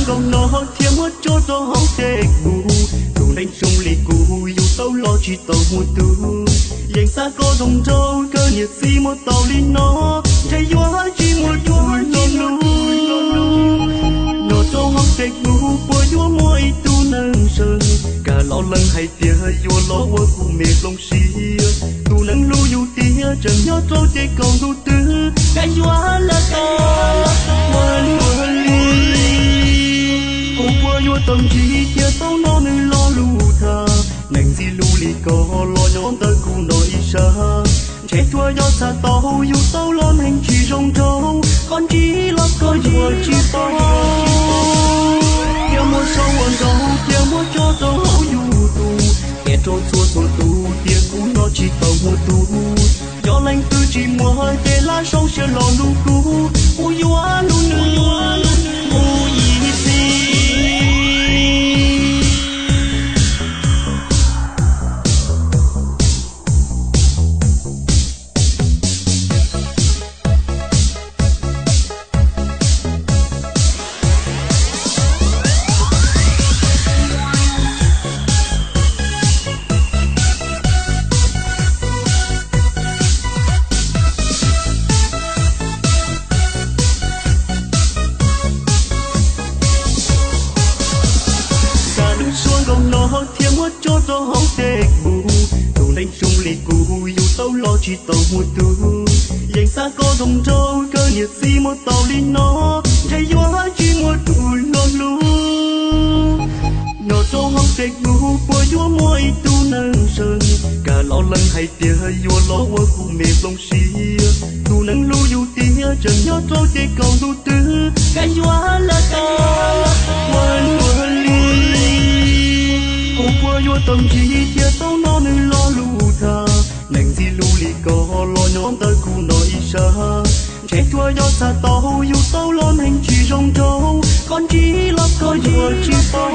gồng nó thiêm mất cho gió hóng tê cù đủ đánh sông lì cù dù tàu lo chỉ tàu mùa tu dành xa có dòng trâu cơ nhiệt si một tàu đi nó chạy gió chỉ một chúa non lu nó trâu hóng tê cù bồi chúa môi tu nâng sơn cả lo lăng hay tia chúa lo qua cụ mẹ lông xì tu nâng lu dù tia chẳng nhớ trâu tê cầu tu tư cái gió là ta yo tâm trí kia tao nó nên lo lù thà nành gì lù lì có lo nhón tới cụ nội xa trẻ thua do xa tao yêu tao lo hành chỉ rong trâu con chỉ lắm có vừa chỉ tao kia mua sâu ăn rau kia mua cho tao hậu yêu tu kia trôi xua xua tu kia cũ nó chỉ tao mua tu do lành tư chỉ mua hơi kia lá sâu sẽ lo lù cũ yêu ăn lù nữa chỉ tàu mùa tu dành xa có dòng trâu cơ nhiệt si một tàu đi nó chạy gió chỉ một tuổi non lu nó trâu hóng tê cù bồi chúa môi tu nâng sơn cả lo lăng hay tia vua lo qua cụ mẹ lông xì tu nâng lu dù tia chẳng nhớ trâu tê cầu tu tư cái gió là ta quên quên ly cụ bồi vua tâm trí tia tao nó nên lo lù thà nành gì lù lì có lo nhón tới cụ nội xa trẻ thua do xa tao yêu tao lo hành chỉ rong trâu con chỉ lắm có vừa chỉ tao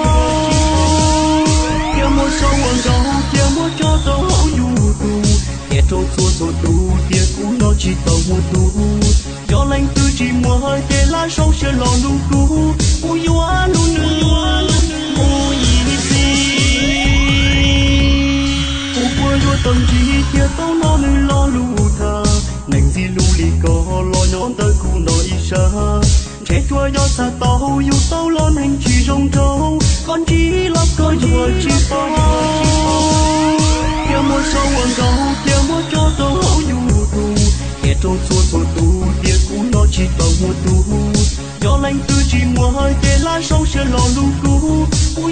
kia mua sâu ăn rau kia mua cho tao hậu yêu tu kia trâu xua xua tu kia cũ nó chỉ tao mua tu do lành tư chỉ mua hơi kia lá sâu sẽ lo lù cũ yêu ăn lù nữa tâm trí kia tao nó nên lo lù thà nành gì lù lì có lo nhón tới cụ nội xa trẻ thua do xa tao yêu tao lo hành chỉ rong trâu con chỉ lắm có vừa chỉ tao kia mua sâu ăn rau kia mua cho tao hậu yêu tu kia trâu xua xua tu kia cũ nó chỉ tao mua tu do lành tư chỉ mua hơi kia lá sâu sẽ lo lù cũ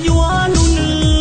yêu ăn lù nữa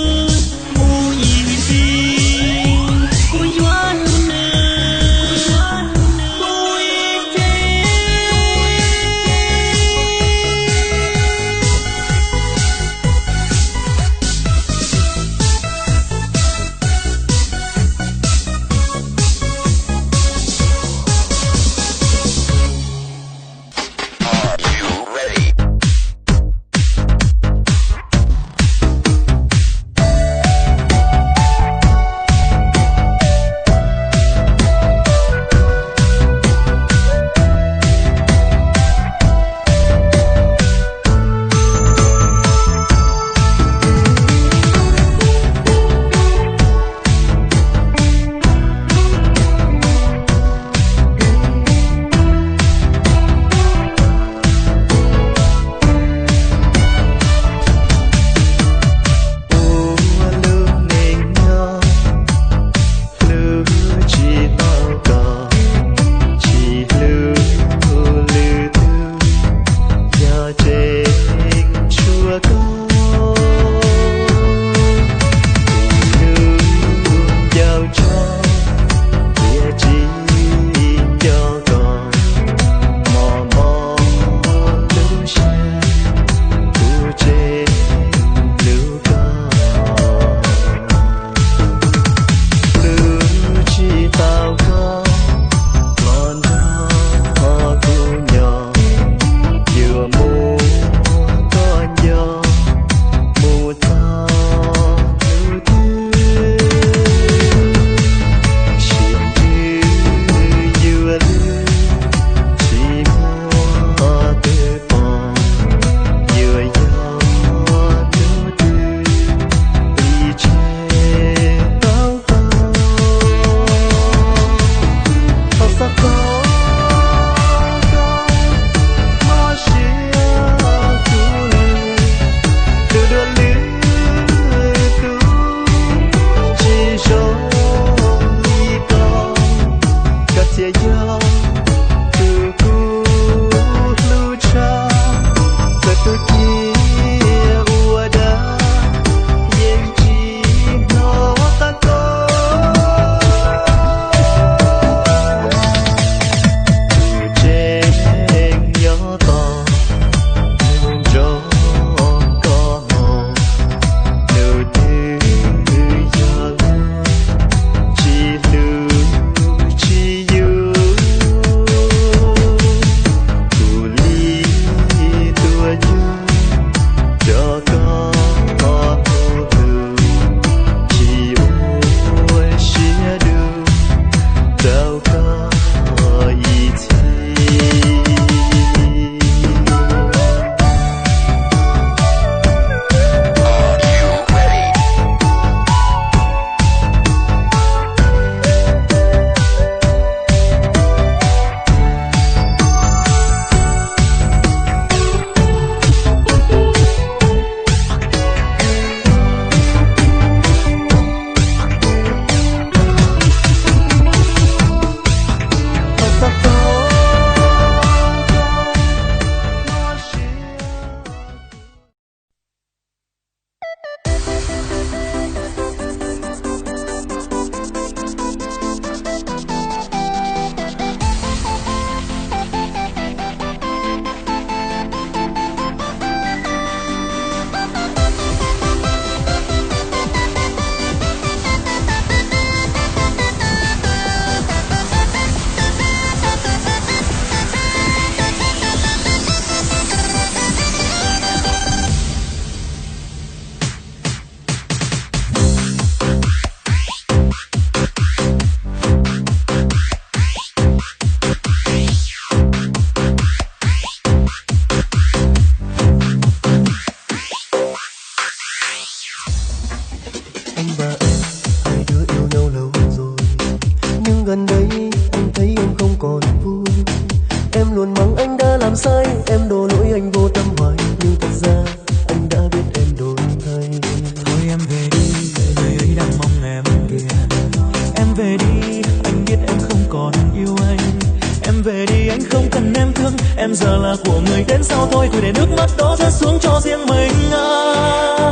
giờ là của người đến sau thôi, để nước mắt đó rớt xuống cho riêng mình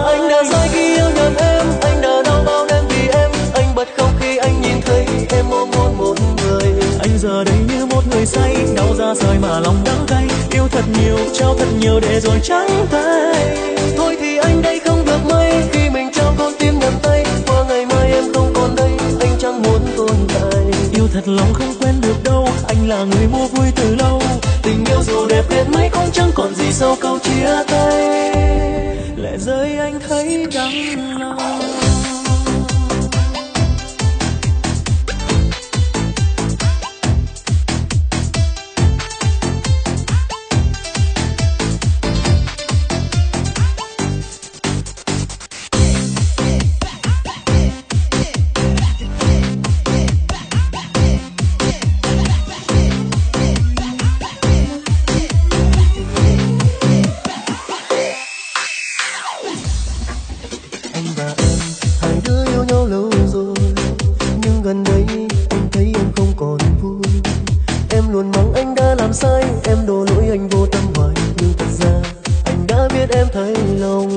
Anh đã sai khi yêu nhầm em, anh đã đau bao đêm vì em, anh bật khóc khi anh nhìn thấy em ôm hôn một người. Anh giờ đây như một người say, đau ra rời mà lòng đắng cay, yêu thật nhiều, trao thật nhiều để rồi trắng tay. Thôi thì anh đây không được mấy khi mình trao con tim nhầm tay, qua ngày mai em không còn đây, anh chẳng muốn tồn tại. Yêu thật lòng không quên được đâu, anh là người mua vui từ lâu. Tình yêu dù đẹp đến mấy cũng chẳng còn gì sau câu chia tay. Lệ rơi anh thấy đắng lòng.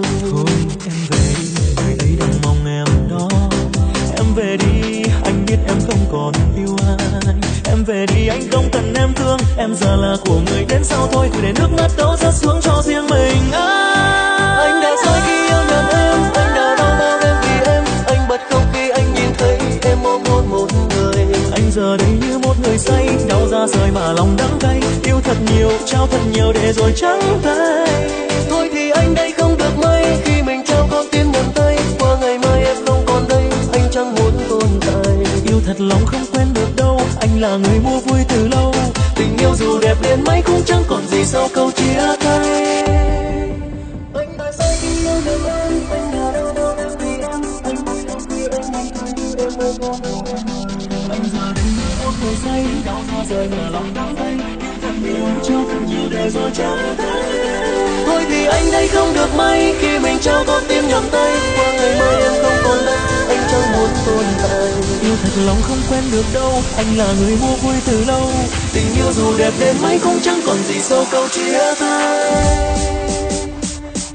Thôi thì anh đây không được may khi mình trao con tim nhầm tay, qua ngày mai em không còn đây, anh chẳng muốn tồn tại. Yêu thật lòng không quen được đâu, anh là người mua vui từ lâu. Tình yêu dù đẹp đến mấy cũng chẳng còn gì sau câu chia tay.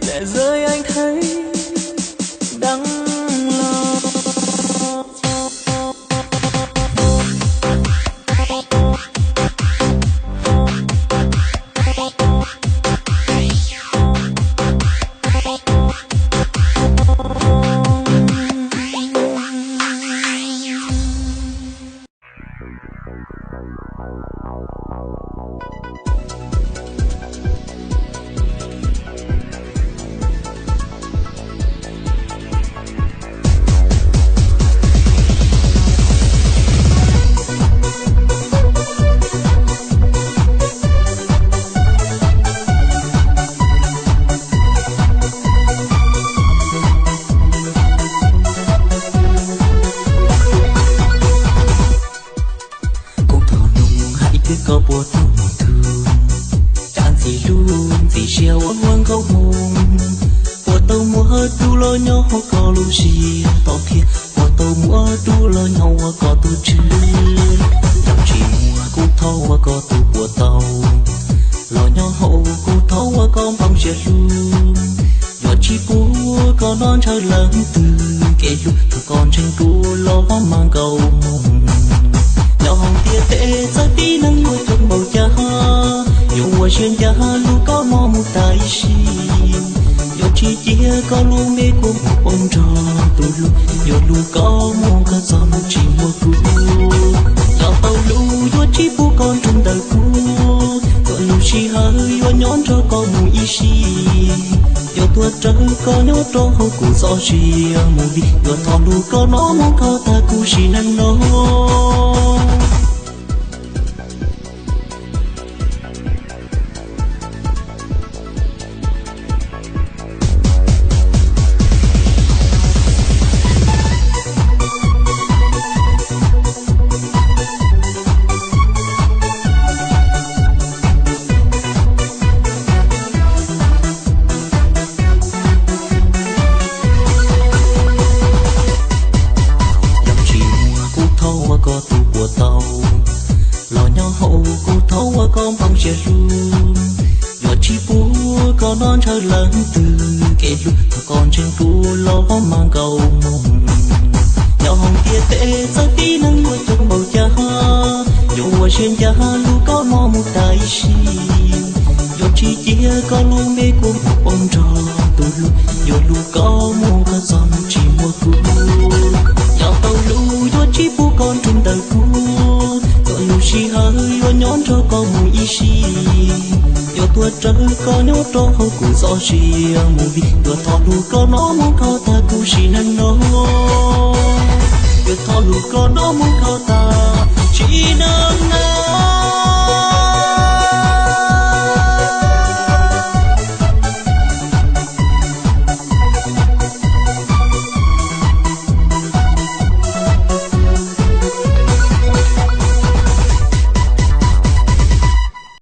Lệ rơi anh thấy đắng lòng. hậu cô thấu qua con phòng trẻ luôn giọt chi bố có non chờ lớn từ kể lúc còn trên cũ lo mang cầu mong nhỏ hồng kia tệ sao tí nâng qua trong bầu cha dù ở trên cha lu có mò một đại si giọt chi chia có lu mê của một bông trò từ lu giọt lu có mua cả giòn chỉ mua cũ nhỏ tàu lu giọt chi bố con trên đời cũ còn lu chi hơi giọt nhón cho con mùi y si giọt tua trời có nhón cho hậu cụ gió chi mùi giọt thọ lu có nó muốn có ta cụ chi nâng nó giọt thọ lu có nó muốn có ta